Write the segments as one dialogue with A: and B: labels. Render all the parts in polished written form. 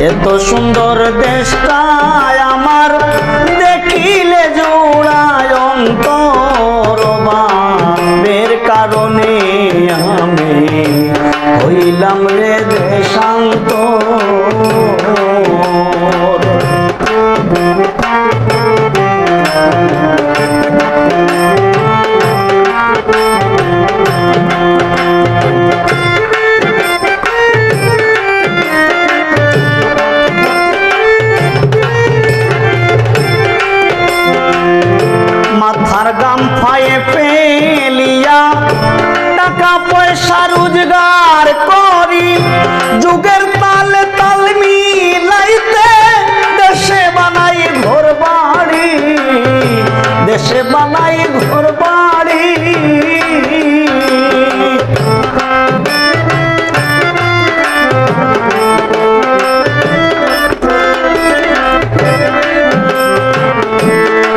A: এত সুন্দর দেশটায় আমার দেখিলে জোড়ায় অন্তর ভাবের কারণে আমি হইলাম রে দেশান্তর। মাথার গাম ফায়ে ফেলিয়া টাকা পয়সা রোজগার করি, যুগের তালে তাল মিলাইতে দেশে বানাই ঘর বাড়ি, দেশে বানাই ঘর বাড়ি।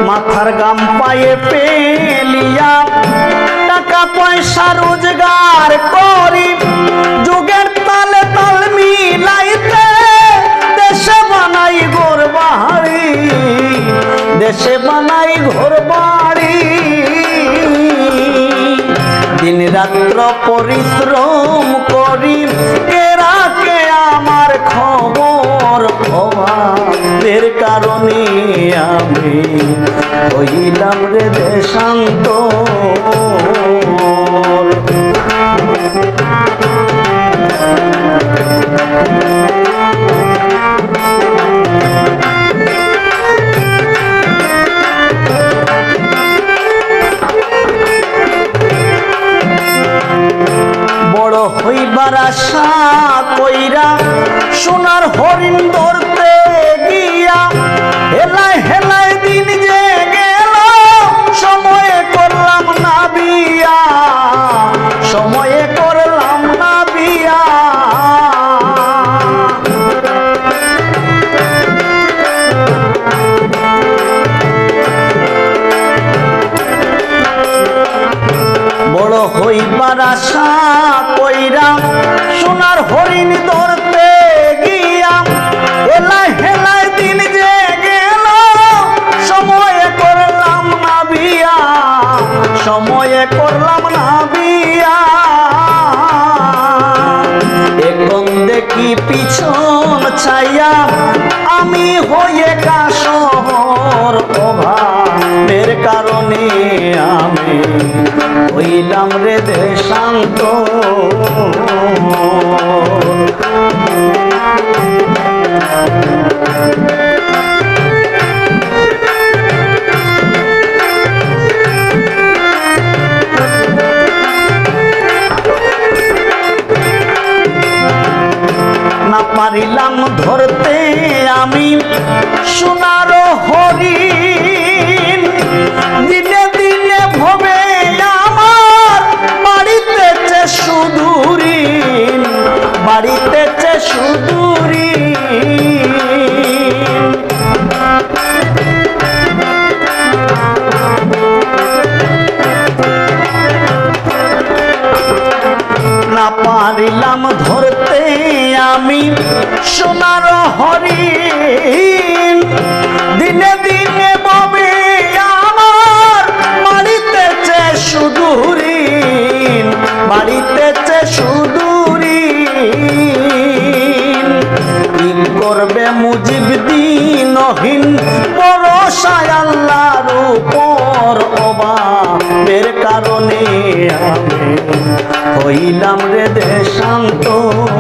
A: মাথার গাম পায়ে ফেলিয়া টাকা পয়সা রোজগার করি, যুগের তালে তাল মিলাইতে দেশে বানাই ঘর বাড়ি, দেশে বানাই ঘর বাড়ি। দিন রাত্র পরিশ্রম করি, কে রাখে আমার খবর, অভাবের কারণে আমি হইলাম রে দেশান্তর। বড় হইবার আশা কইরা সোনার হরিণ ধরতে গিয়া হেলায় হেলায় দিন যে গেল, সময়ে করলাম না বিয়া, সময়ে করলাম না বিয়া। বড় হইবার আশা কইরা সোনার হরিণ ধরতে গিয়া হেলায় হেলায় দিন যে গেল, সময়ে করলাম না বিয়া, সময়ে করলাম না বিয়া। এখন দেখি পিছন ছাইয়া আমি হয়ে কাশহর, অভাবের কারণে আমি হইলাম রে দেশান্তর। না পারিলাম ধরতে আমি সোনার হরিণ, দিনে দিনে ভবে আমার বাড়িতেছে সুদূরিন, বাড়িতেছে সুদূরিন। না পারিলাম ধরতে আমি সোনার হরিণ, দিনে দিনে ববে আমার বাড়িতেছে সুদূরিন, বাড়িতেছে সুদূরিন। কি করবে মুজিব দিনহীন, ভরসায় আল্লাহর উপর, অভাবের কারণে আমি হইলাম রে দেশান্তর।